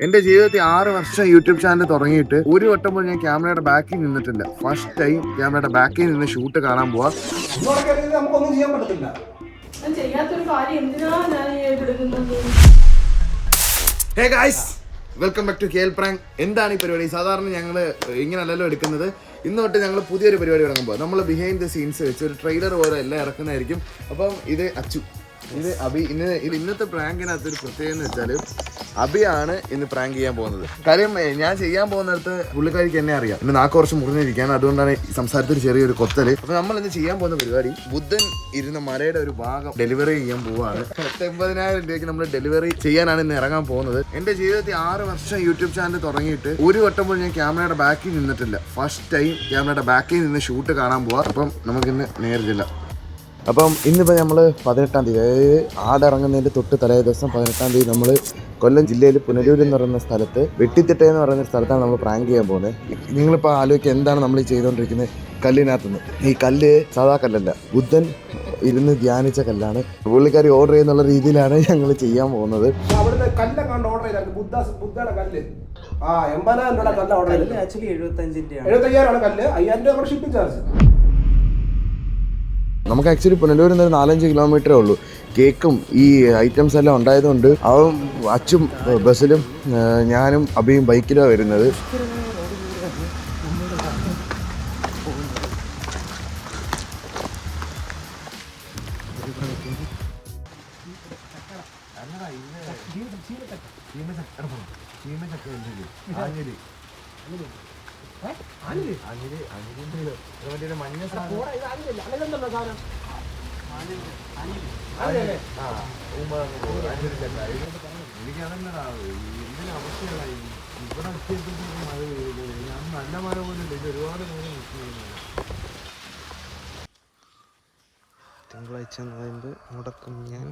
എൻ്റെ ജീവിതത്തിൽ 6 വർഷം യൂട്യൂബ് ചാനൽ തുടങ്ങിയിട്ട് ഒരു വട്ടം പോലും ഞാൻ ക്യാമറയുടെ ബാക്കിൽ നിന്നിട്ടില്ല. ഫസ്റ്റ് ടൈം ക്യാമറയുടെ ബാക്കിൽ നിന്ന് ഷൂട്ട് കാണാൻ പോവാ. നമുക്കൊന്നും ചെയ്യാൻ പറ്റത്തില്ല. Hey guys, welcome back to KL prank. എന്താണ് ഈ പരിപാടി? സാധാരണ ഞങ്ങൾ ഇങ്ങനെയല്ലല്ലോ എടുക്കുന്നത്. ഇന്ന് തൊട്ട് ഞങ്ങൾ പുതിയൊരു പരിപാടി ഇറങ്ങുമ്പോൾ നമ്മൾ ബിഹൈൻഡ് ദ സീൻസ് വെച്ച് ഒരു ട്രെയിലർ പോലെ എല്ലാം ഇറക്കുന്നതായിരിക്കും. അപ്പം ഇത് അച്ചു, ഇത് അബി. ഇന്നത്തെ പ്രാങ്കിനകത്തൊരു പ്രത്യേകത എന്ന് വെച്ചാൽ അബിയാണ് ഇന്ന് പ്രാങ്ക് ചെയ്യാൻ പോകുന്നത്. കാര്യം ഞാൻ ചെയ്യാൻ പോകുന്നിടത്ത് പുള്ളിക്കാരിക്ക് എന്നെ അറിയാം. എന്നെ നാക്ക് കുറച്ച് മുറിഞ്ഞിരിക്കുകയാണ്, അതുകൊണ്ടാണ് സംസാരത്തിൽ ചെറിയൊരു കൊത്തല്. അപ്പോൾ നമ്മൾ ഇന്ന് ചെയ്യാൻ പോകുന്ന പരിപാടി, ബുദ്ധൻ ഇരുന്ന മലയുടെ ഒരു ഭാഗം ഡെലിവറി ചെയ്യാൻ പോവുകയാണ്. 80,000 രൂപയ്ക്ക് നമ്മൾ ഡെലിവറി ചെയ്യാനാണ് ഇന്ന് ഇറങ്ങാൻ പോകുന്നത്. എൻ്റെ ജീവിതത്തിൽ 6 വർഷം യൂട്യൂബ് ചാനൽ തുടങ്ങിയിട്ട് ഒരു വട്ടം പോലും ഞാൻ ക്യാമറയുടെ ബാക്കിൽ നിന്നിട്ടില്ല. ഫസ്റ്റ് ടൈം ക്യാമറയുടെ ബാക്കിൽ നിന്ന് ഷൂട്ട് കാണാൻ പോവാം. അപ്പം നമുക്കിന്ന് നേരിട്ടില്ല. അപ്പം ഇന്നിപ്പോൾ നമ്മൾ 18-ാം തീയതി, അതായത് ആടിറങ്ങുന്നതിൻ്റെ തൊട്ട് തലേ ദിവസം 18-ാം തീയതി നമ്മൾ കൊല്ലം ജില്ലയിൽ പുനലൂർ എന്ന് പറയുന്ന സ്ഥലത്ത് വെട്ടിത്തിട്ട എന്ന് പറയുന്ന സ്ഥലത്താണ് നമ്മൾ പ്രാങ്ക് ചെയ്യാൻ പോകുന്നത്. നിങ്ങളിപ്പോൾ ആലോചിക്കുക എന്താണ് നമ്മൾ ഈ ചെയ്തുകൊണ്ടിരിക്കുന്നത്. കല്ലിനകത്തുനിന്ന് ഈ കല്ല് സാധാ കല്ലല്ല, ബുദ്ധൻ ഇരുന്ന് ധ്യാനിച്ച കല്ലാണ്. പുള്ളിക്കാരി ഓർഡർ ചെയ്യുന്നുള്ള രീതിയിലാണ് ഞങ്ങൾ ചെയ്യാൻ പോകുന്നത്. അവിടുത്തെ കല്ലൊക്കെ ഓർഡർ ചെയ്താൽ ബുദ്ധയുടെ കല്ല് 80,000 രൂപയുടെ കല്ല് ഓർഡർ ചെയ്തത്. ആക്ച്വലി 75,000 കല്ല്, 5,000 രൂപ ഷിപ്പിംഗ് ചാർജ്. നമുക്ക് ആക്ച്വലി പുനലൂരിൽ നിന്ന് 4-5 കിലോമീറ്ററേ ഉള്ളൂ. കേക്കും ഈ ഐറ്റംസ് എല്ലാം ഉണ്ടായതുകൊണ്ട് അവൻ അച്ചും ബസ്സിലും ഞാനും അബിയും ബൈക്കിലാണ് വരുന്നത്. നല്ല മഴ പോലും ഒരുപാട് നേരം തിങ്കളാഴ്ച മുടക്കും ഞാൻ.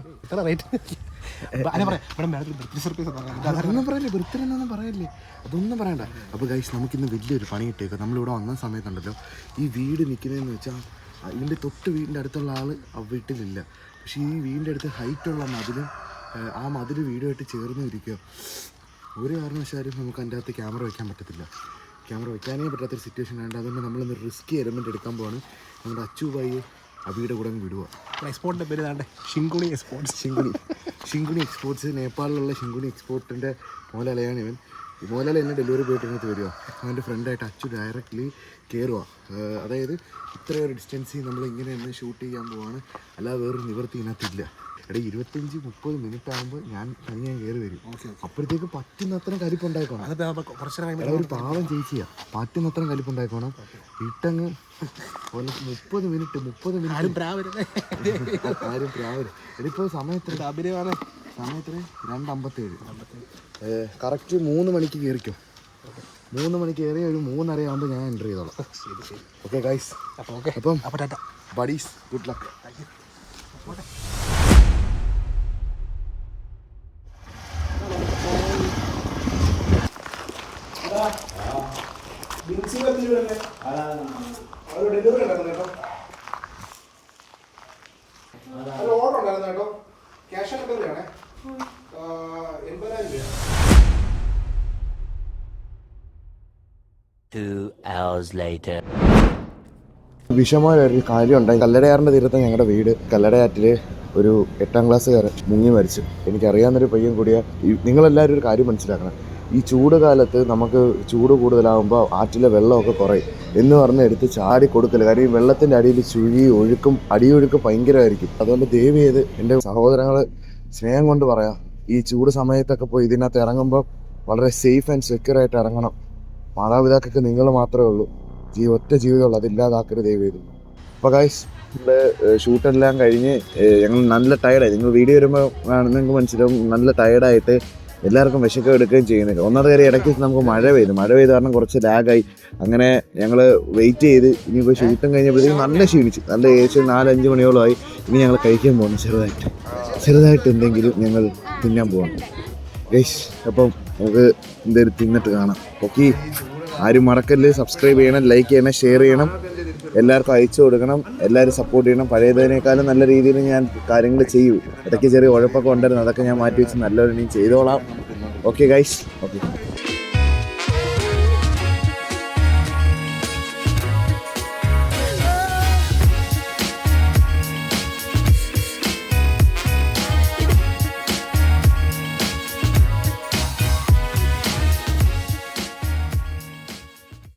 വൃത്തിരൊന്നും പറയല്ലേ, അതൊന്നും പറയണ്ട. അപ്പോൾ ഗൈസ്, നമുക്കിന്ന് വലിയൊരു പണി കിട്ടിയേക്കാം. നമ്മളിവിടെ വന്ന സമയത്തുണ്ടല്ലോ, ഈ വീട് നിൽക്കുന്നതെന്ന് വെച്ചാൽ ഇതിൻ്റെ തൊട്ട് വീടിൻ്റെ അടുത്തുള്ള ആൾ ആ വീട്ടിലില്ല. പക്ഷേ ഈ വീടിൻ്റെ അടുത്ത് ഹൈറ്റുള്ള മതിലും ആ മതിൽ വീടുമായിട്ട് ചേർന്ന് ഇരിക്കുക. ഒരു കാരണവശാലും നമുക്ക് അതിൻ്റെ അകത്ത് ക്യാമറ വയ്ക്കാൻ പറ്റത്തില്ല. ക്യാമറ വയ്ക്കാനേ പറ്റാത്തൊരു സിറ്റുവേഷൻ ആയതുകൊണ്ട് അതുകൊണ്ട് നമ്മളിന്ന് റിസ്കി എലമെൻറ്റ് എടുക്കാൻ പോവാണ്. നമ്മുടെ അച്ചുബായി അബിയുടെ കൂടെ വിടുക. എക്സ്പോർട്ടിൻ്റെ പേര് താണ്ടെ ഷിങ്കുണി എക്സ്പോർട്സ്. ഷിങ്കുണി എക്സ്പോർട്സ്, നേപ്പാളിലുള്ള ഷിങ്കുണി എക്സ്പോർട്ടിൻ്റെ മോലാലയാണ് ഇവൻ. മോലാല എന്നെ ഡെലിവറി പോയിട്ട് വരുമോ, അവൻ്റെ ഫ്രണ്ടായിട്ട് അച്ചു ഡയറക്റ്റ്ലി കയറുക. അതായത് ഇത്രയൊരു ഡിസ്റ്റൻസിൽ നമ്മൾ ഇങ്ങനെ ഒന്ന് ഷൂട്ട് ചെയ്യാൻ പോവാണ്. അല്ലാതെ വേറൊരു നിവൃത്തി ഇതിനകത്തില്ല. 25-30 മിനിറ്റ് ആകുമ്പോൾ ഞാൻ തനിയാൻ കയറി വരും. അപ്പോഴത്തേക്ക് പറ്റുന്നത്രയും കലിപ്പുണ്ടായിക്കോണം. ഒരു പാവം ചേച്ചിയാ, പറ്റുന്നത്രയും കലിപ്പുണ്ടായിക്കോണം. ഇട്ടങ്ങ് 30 മിനിറ്റ് ആരും പ്രാവര്. ഇതിപ്പോൾ സമയത്തിന് 2:57. കറക്റ്റ് 3 മണിക്ക് കയറിക്കോ. 3 മണിക്ക് കയറി ഒരു 3:30 ആകുമ്പോൾ ഞാൻ എൻ്റർ ചെയ്തോളാം. ഓക്കെ ഗൈസ്, അപ്പം ബഡീസ്, ഗുഡ് ലക്ക്. ഡെലിവറി ഉണ്ടായിരുന്നു കേട്ടോ, ഒരു ഓർഡർ ഉണ്ടായിരുന്നു കേട്ടോ. ക്യാഷ് ഓൺ ഡെലിവറി ആണേ, 80,000 രൂപ. 2 hours later. വിഷമമായ ഒരു കാര്യം ഉണ്ടായി. കല്ലടയാറിൻ്റെ തീരത്ത് ഞങ്ങളുടെ വീട്. കല്ലടയാറ്റിൽ ഒരു 8ാം ക്ലാസ്സുകാരൻ മുങ്ങി മരിച്ചു. എനിക്കറിയാവുന്നൊരു പയ്യൻ കൂടിയാ. നിങ്ങളെല്ലാവരും ഒരു കാര്യം മനസ്സിലാക്കണം, ഈ ചൂട് കാലത്ത് നമുക്ക് ചൂട് കൂടുതലാകുമ്പോൾ ആറ്റിലെ വെള്ളമൊക്കെ കുറയും എന്ന് പറഞ്ഞ് എടുത്ത് ചാടി കൊടുക്കല്. കാര്യം ഈ വെള്ളത്തിൻ്റെ അടിയിൽ ചുഴി ഒഴുക്കും അടിയൊഴുക്ക് ഭയങ്കരമായിരിക്കും. അതുകൊണ്ട് ദയവ് ചെയ്ത് എൻ്റെ സഹോദരങ്ങൾ സ്നേഹം കൊണ്ട് പറയാം, ഈ ചൂട് സമയത്തൊക്കെ പോയി ഇതിനകത്ത് ഇറങ്ങുമ്പോൾ വളരെ സേഫ് ആൻഡ് സെക്യൂർ ആയിട്ട് ഇറങ്ങണം. മാതാപിതാക്കൾക്ക് നിങ്ങൾ മാത്രമേ ഉള്ളൂ, ഒറ്റ ജീവിതമുള്ളൂ, അതില്ലാതാക്കരുത് ദയവ് ചെയ്ത്. അപ്പോൾ ഗൈസ്, ഷൂട്ടെല്ലാം കഴിഞ്ഞ് ഞങ്ങൾ നല്ല ടയർഡായി. നിങ്ങൾ വീഡിയോ വരുമ്പോൾ നിങ്ങൾക്ക് മനസ്സിലാവും നല്ല ടയർഡായിട്ട് എല്ലാവർക്കും വിശക്കം എടുക്കുകയും ചെയ്യുന്നില്ല. ഒന്നാമത്തെ കാര്യം, ഇടയ്ക്ക് നമുക്ക് മഴ പെയ്തു കാരണം കുറച്ച് ലാഗായി. അങ്ങനെ ഞങ്ങൾ വെയിറ്റ് ചെയ്ത് ഇനിയിപ്പോൾ ഷൂട്ടും കഴിഞ്ഞപ്പോഴത്തേക്കും നല്ല ക്ഷീണിച്ച്, നല്ല ഏകദേശം 4-5 മണിയോളമായി. ഇനി ഞങ്ങൾ കഴിക്കാൻ പോകുന്നു. ചെറുതായിട്ട് എന്തെങ്കിലും ഞങ്ങൾ തിന്നാൻ പോകണം ഗൈസ്. അപ്പം നമുക്ക് എന്തെങ്കിലും തിന്നിട്ട് കാണാം. ഓക്കെ, ആരും മറക്കല്ലേ, സബ്സ്ക്രൈബ് ചെയ്യണം, ലൈക്ക് ചെയ്യണം, ഷെയർ ചെയ്യണം, എല്ലാവർക്കും അയച്ചു കൊടുക്കണം, എല്ലാവരും സപ്പോർട്ട് ചെയ്യണം. പഴയതിനേക്കാളും നല്ല രീതിയിൽ ഞാൻ കാര്യങ്ങൾ ചെയ്യും. ഇടയ്ക്ക് ചെറിയ ഉഴപ്പൊക്കെ ഉണ്ടായിരുന്നു, അതൊക്കെ ഞാൻ മാറ്റി വെച്ച് നല്ലൊരു ചെയ്തോളാം. Okay guys okay